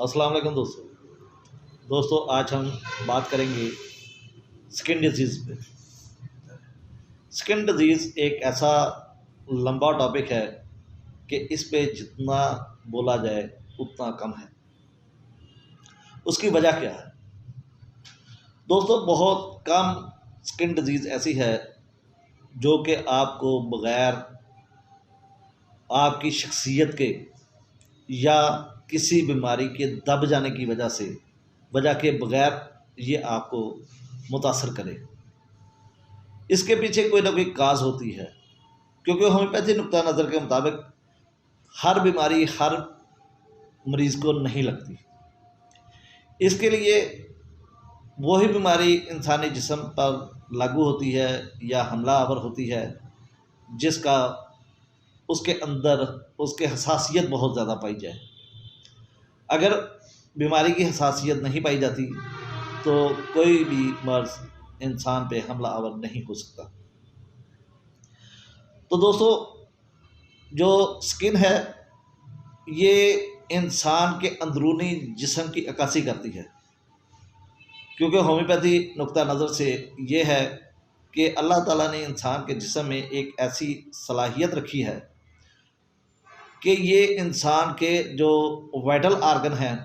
السلام علیکم دوستو آج ہم بات کریں گے سکن ڈیزیز پہ۔ سکن ڈیزیز ایک ایسا لمبا ٹاپک ہے کہ اس پہ جتنا بولا جائے اتنا کم ہے۔ اس کی وجہ کیا ہے دوستو؟ بہت کم سکن ڈیزیز ایسی ہے جو کہ آپ کو بغیر آپ کی شخصیت کے یا کسی بیماری کے دب جانے کی وجہ کے بغیر یہ آپ کو متاثر کرے۔ اس کے پیچھے کوئی نہ کوئی کاز ہوتی ہے، کیونکہ ہومیوپیتھی نقطہ نظر کے مطابق ہر بیماری ہر مریض کو نہیں لگتی۔ اس کے لیے وہی بیماری انسانی جسم پر لاگو ہوتی ہے یا حملہ آور ہوتی ہے جس کا اس کے اندر اس کے حساسیت بہت زیادہ پائی جائے۔ اگر بیماری کی حساسیت نہیں پائی جاتی تو کوئی بھی مرض انسان پہ حملہ آور نہیں ہو سکتا۔ تو دوستو، جو سکن ہے یہ انسان کے اندرونی جسم کی عکاسی کرتی ہے، کیونکہ ہومیوپیتھی نقطہ نظر سے یہ ہے کہ اللہ تعالیٰ نے انسان کے جسم میں ایک ایسی صلاحیت رکھی ہے کہ یہ انسان کے جو وائٹل آرگن ہیں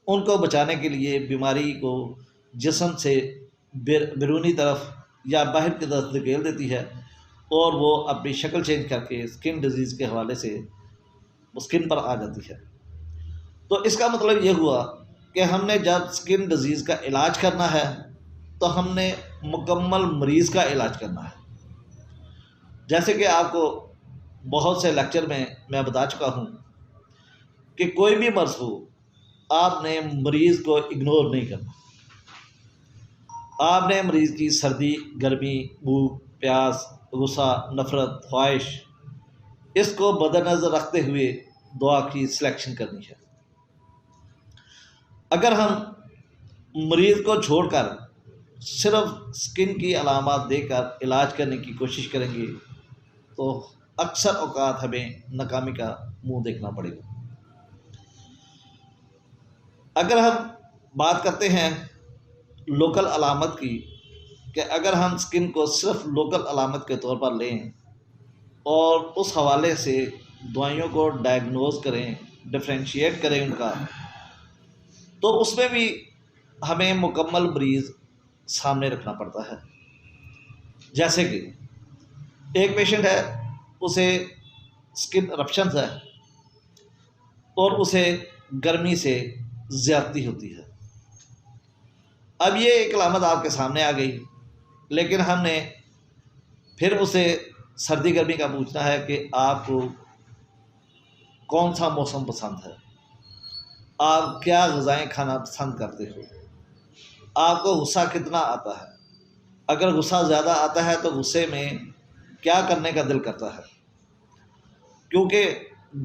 ان کو بچانے کے لیے بیماری کو جسم سے بیرونی طرف یا باہر کی طرف دھکیل دیتی ہے اور وہ اپنی شکل چینج کر کے سکن ڈیزیز کے حوالے سے سکن پر آ جاتی ہے۔ تو اس کا مطلب یہ ہوا کہ ہم نے جب سکن ڈیزیز کا علاج کرنا ہے تو ہم نے مکمل مریض کا علاج کرنا ہے۔ جیسے کہ آپ کو بہت سے لیکچر میں بتا چکا ہوں کہ کوئی بھی مرض ہو آپ نے مریض کو اگنور نہیں کرنا۔ آپ نے مریض کی سردی، گرمی، بھوک، پیاس، غصہ، نفرت، خواہش، اس کو مد نظر رکھتے ہوئے دعا کی سلیکشن کرنی ہے۔ اگر ہم مریض کو چھوڑ کر صرف سکن کی علامات دے کر علاج کرنے کی کوشش کریں گے تو اکثر اوقات ہمیں ناکامی کا منہ دیکھنا پڑے گا۔ اگر ہم بات کرتے ہیں لوکل علامت کی، کہ اگر ہم سکن کو صرف لوکل علامت کے طور پر لیں اور اس حوالے سے دوائیوں کو ڈائگنوز کریں، ڈفرینشیٹ کریں ان کا، تو اس میں بھی ہمیں مکمل مریض سامنے رکھنا پڑتا ہے۔ جیسے کہ ایک پیشنٹ ہے، اسے سکن رپشنز ہے اور اسے گرمی سے زیادتی ہوتی ہے۔ اب یہ ایک علامت آپ کے سامنے آ گئی، لیکن ہم نے پھر اسے سردی گرمی کا پوچھنا ہے کہ آپ کو کون سا موسم پسند ہے، آپ کیا غذائیں کھانا پسند کرتے ہو، آپ کو غصہ کتنا آتا ہے، اگر غصہ زیادہ آتا ہے تو غصے میں کیا کرنے کا دل کرتا ہے، کیونکہ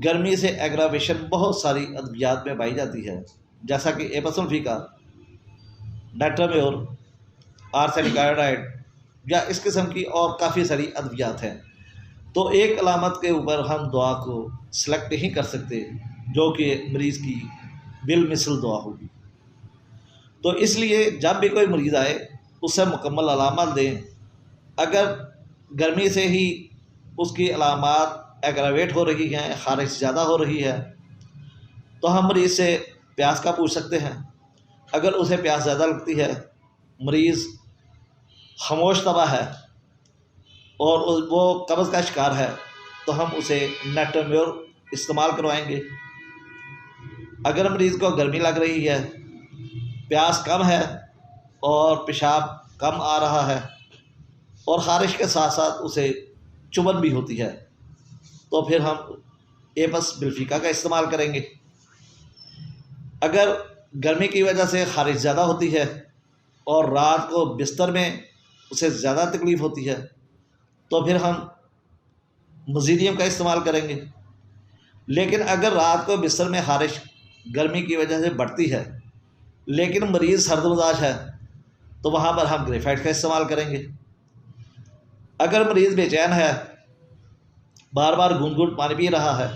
گرمی سے ایگراویشن بہت ساری ادویات میں پائی جاتی ہے، جیسا کہ ایپسلفیکا، ڈیٹرامیور، آرسینک آیوڈائڈ یا اس قسم کی اور کافی ساری ادویات ہیں۔ تو ایک علامت کے اوپر ہم دعا کو سلیکٹ نہیں کر سکتے جو کہ مریض کی بالمثل دعا ہوگی۔ تو اس لیے جب بھی کوئی مریض آئے اسے مکمل علامات دیں۔ اگر گرمی سے ہی اس کی علامات ایگراویٹ ہو رہی ہیں، خارش زیادہ ہو رہی ہے، تو ہم مریض سے پیاس کا پوچھ سکتے ہیں۔ اگر اسے پیاس زیادہ لگتی ہے، مریض خاموش طبع ہے اور وہ قبض کا شکار ہے، تو ہم اسے نیٹرمیور استعمال کروائیں گے۔ اگر مریض کو گرمی لگ رہی ہے، پیاس کم ہے اور پیشاب کم آ رہا ہے اور خارش کے ساتھ ساتھ اسے چبھن بھی ہوتی ہے، تو پھر ہم ایپس بلفیکا کا استعمال کریں گے۔ اگر گرمی کی وجہ سے خارش زیادہ ہوتی ہے اور رات کو بستر میں اسے زیادہ تکلیف ہوتی ہے، تو پھر ہم مزیڈیم کا استعمال کریں گے۔ لیکن اگر رات کو بستر میں خارش گرمی کی وجہ سے بڑھتی ہے لیکن مریض سرد مزاج ہے تو وہاں پر ہم گریفائٹ کا استعمال کریں گے۔ اگر مریض بے چین ہے، بار بار گھونٹ گھونٹ پانی پی رہا ہے،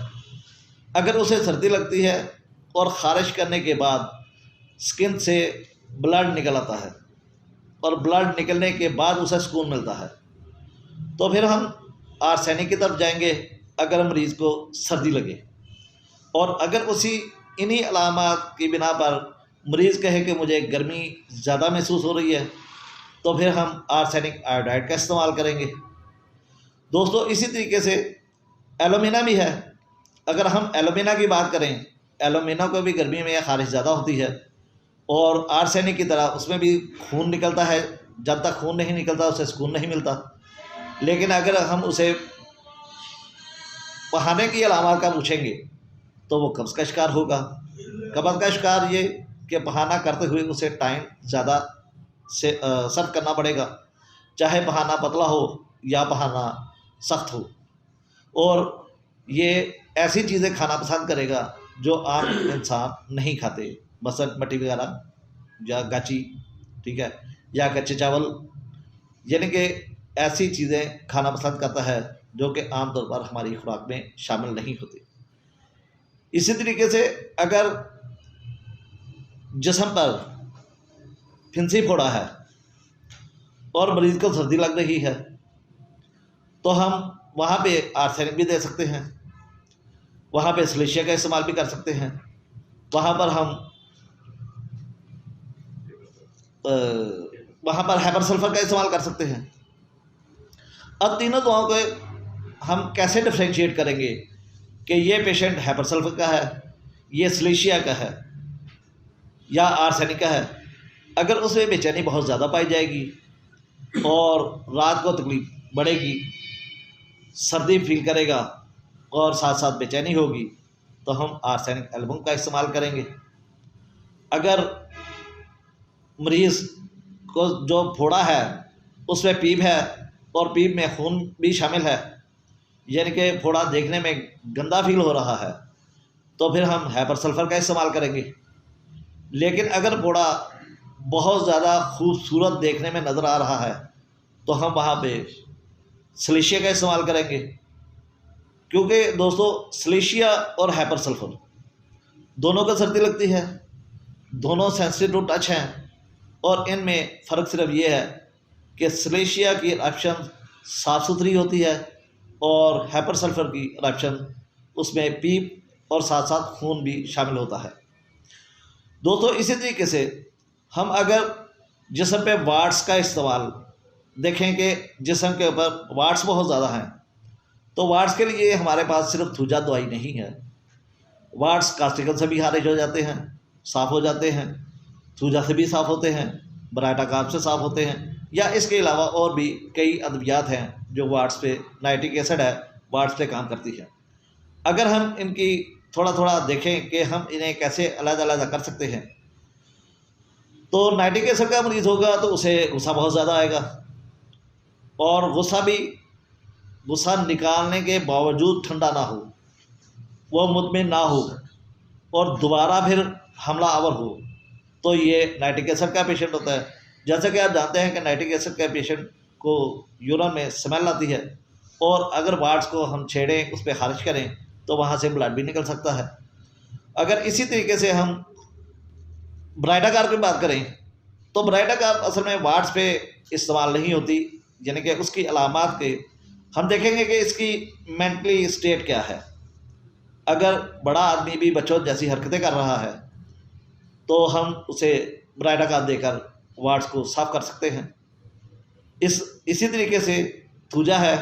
اگر اسے سردی لگتی ہے، اور خارج کرنے کے بعد سکن سے بلڈ نکل آتا ہے، اور بلڈ نکلنے کے بعد اسے سکون ملتا ہے، تو پھر ہم آرسینک کی طرف جائیں گے اگر مریض کو سردی لگے۔ اور اگر انہی علامات کی بنا پر مریض کہے کہ مجھے گرمی زیادہ محسوس ہو رہی ہے، تو پھر ہم آرسینک آیوڈائڈ کا استعمال کریں گے۔ دوستو اسی طریقے سے ایلومینا بھی ہے۔ اگر ہم ایلومینا کی بات کریں، ایلومینا کو بھی گرمی میں خارش زیادہ ہوتی ہے، اور آرسینک کی طرح اس میں بھی خون نکلتا ہے، جب تک خون نہیں نکلتا اسے سکون نہیں ملتا۔ لیکن اگر ہم اسے پہانے کی علامات کا پوچھیں گے تو وہ قبض کا شکار ہوگا۔ قبض کا شکار یہ کہ پہانا کرتے ہوئے اسے ٹائم زیادہ سے صرف کرنا پڑے گا، چاہے پہانا پتلا ہو یا پہانا سخت ہو، اور یہ ایسی چیزیں کھانا پسند کرے گا جو عام انسان نہیں کھاتے، مثلا مٹی وغیرہ یا گاچی، ٹھیک ہے، یا کچے چاول، یعنی کہ ایسی چیزیں کھانا پسند کرتا ہے جو کہ عام طور پر ہماری خوراک میں شامل نہیں ہوتی۔ اسی طریقے سے اگر جسم پر پھنسی پھوڑا ہے اور مریض کو سردی لگ رہی ہے تو ہم وہاں پہ آرسینک بھی دے سکتے ہیں، وہاں پہ سلیشیا کا استعمال بھی کر سکتے ہیں، وہاں پر ہیپر سلفر کا استعمال کر سکتے ہیں۔ اب تینوں دواؤں کو ہم کیسے ڈفرینشیٹ کریں گے کہ یہ پیشنٹ ہیپر سلفر کا ہے، یہ سلیشیا کا ہے، یا آرسینک کا ہے؟ اگر اس میں بے چینی بہت زیادہ پائی جائے گی اور رات کو تکلیف بڑھے گی، سردی فیل کرے گا اور ساتھ ساتھ بے چینی ہوگی، تو ہم آرسینک البم کا استعمال کریں گے۔ اگر مریض کو جو پھوڑا ہے اس میں پیپ ہے اور پیپ میں خون بھی شامل ہے، یعنی کہ پھوڑا دیکھنے میں گندا فیل ہو رہا ہے، تو پھر ہم ہیپر سلفر کا استعمال کریں گے۔ لیکن اگر پھوڑا بہت زیادہ خوبصورت دیکھنے میں نظر آ رہا ہے تو ہم وہاں پہ سلیشیا کا استعمال کریں گے، کیونکہ دوستو سلیشیا اور ہیپر سلفر دونوں کو سردی لگتی ہے، دونوں سینسٹیو ٹو ٹچ ہیں، اور ان میں فرق صرف یہ ہے کہ سلیشیا کی رپشن صاف ستھری ہوتی ہے اور ہیپر سلفر کی رپشن اس میں پیپ اور ساتھ ساتھ خون بھی شامل ہوتا ہے۔ دوستو اسی طریقے سے ہم اگر جسم پہ وارٹس کا استعمال دیکھیں کہ جسم کے اوپر وارٹس بہت زیادہ ہیں، تو وارٹس کے لیے ہمارے پاس صرف تھوجا دوائی نہیں ہے۔ وارٹس کاسٹیکل سے بھی خارج ہو جاتے ہیں، صاف ہو جاتے ہیں، تھوجا سے بھی صاف ہوتے ہیں، برائٹا کاپ سے صاف ہوتے ہیں، یا اس کے علاوہ اور بھی کئی ادویات ہیں جو وارٹس پہ، نائٹرک ایسڈ ہے وارٹس پہ کام کرتی ہے۔ اگر ہم ان کی تھوڑا تھوڑا دیکھیں کہ ہم انہیں کیسے علیحدہ علیحدہ کر سکتے ہیں، تو نائٹرک ایسڈ کا مریض ہوگا تو اسے غصہ بہت زیادہ آئے گا، اور غصہ نکالنے کے باوجود ٹھنڈا نہ ہو، وہ مطمئن نہ ہو اور دوبارہ پھر حملہ آور ہو، تو یہ نائٹرک ایسڈ کا پیشنٹ ہوتا ہے۔ جیسا کہ آپ جانتے ہیں کہ نائٹرک ایسڈ کا پیشنٹ کو یورین میں سمیل آتی ہے، اور اگر وارڈس کو ہم چھیڑیں، اس پہ خارج کریں، تو وہاں سے بلڈ بھی نکل سکتا ہے۔ اگر اسی طریقے سے ہم برائٹا کارپ کی بات کریں تو برائٹا کارپ اصل میں وارڈس پہ استعمال نہیں ہوتی، یعنی کہ اس کی علامات کے ہم دیکھیں گے کہ اس کی مینٹلی اسٹیٹ کیا ہے۔ اگر بڑا آدمی بھی بچوں جیسی حرکتیں کر رہا ہے تو ہم اسے برائٹا کارپ دے کر وارڈس کو صاف کر سکتے ہیں۔ اسی طریقے سے تھوجا ہے۔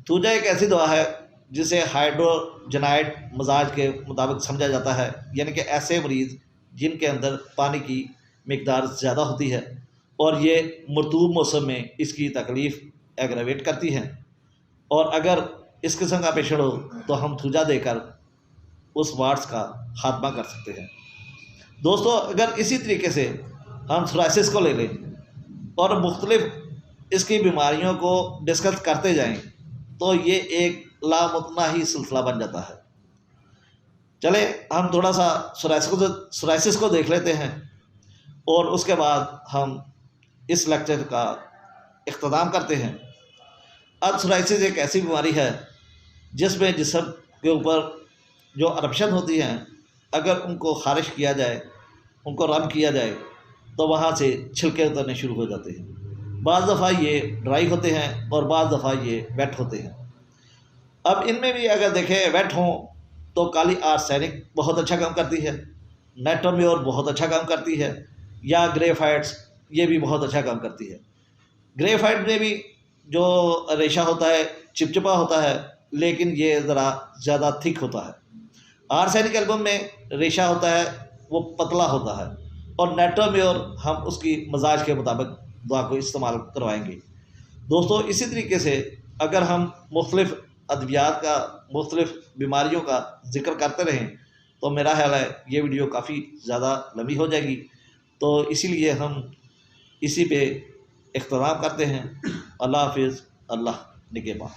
تھوجا ایک ایسی دوا ہے جسے ہائیڈروجنائڈ مزاج کے مطابق سمجھا جاتا ہے، یعنی کہ ایسے مریض جن کے اندر پانی کی مقدار زیادہ ہوتی ہے اور یہ مرطوب موسم میں اس کی تکلیف ایگراویٹ کرتی ہے، اور اگر اس قسم کا پیشنٹ ہو تو ہم تھوجا دے کر اس وارڈس کا خاتمہ کر سکتے ہیں۔ دوستو اگر اسی طریقے سے ہم سورائسس کو لے لیں اور مختلف اس کی بیماریوں کو ڈسکس کرتے جائیں تو یہ ایک لامتناہی سلسلہ بن جاتا ہے۔ چلیں ہم تھوڑا سا سورائسس کو دیکھ لیتے ہیں، اور اس کے بعد ہم اس لیکچر کا اختتام کرتے ہیں۔ اب سورائسس ایک ایسی بیماری ہے جس میں جسم کے اوپر جو ارپشن ہوتی ہیں اگر ان کو خارش کیا جائے، ان کو رب کیا جائے تو وہاں سے چھلکے اترنے شروع ہو جاتے ہیں۔ بعض دفعہ یہ ڈرائی ہوتے ہیں اور بعض دفعہ یہ ویٹ ہوتے ہیں۔ اب ان میں بھی اگر دیکھیں ویٹ ہوں تو کالی آرسینک بہت اچھا کام کرتی ہے، نیٹرومیور بہت اچھا کام کرتی ہے، یا گریفائٹس یہ بھی بہت اچھا کام کرتی ہے۔ گریفائٹ میں بھی جو ریشہ ہوتا ہے چپچپا ہوتا ہے، لیکن یہ ذرا زیادہ تھک ہوتا ہے۔ آرسینک ایلبم میں ریشہ ہوتا ہے وہ پتلا ہوتا ہے، اور نیٹرومیور ہم اس کی مزاج کے مطابق دوا کو استعمال کروائیں گے۔ دوستو اسی طریقے سے اگر ہم مختلف ادویات کا، مختلف بیماریوں کا ذکر کرتے رہیں تو میرا خیال ہے یہ ویڈیو کافی زیادہ لمبی ہو جائے گی، تو اسی لیے ہم اسی پہ اختتام کرتے ہیں۔ اللہ حافظ، اللہ نگہبان۔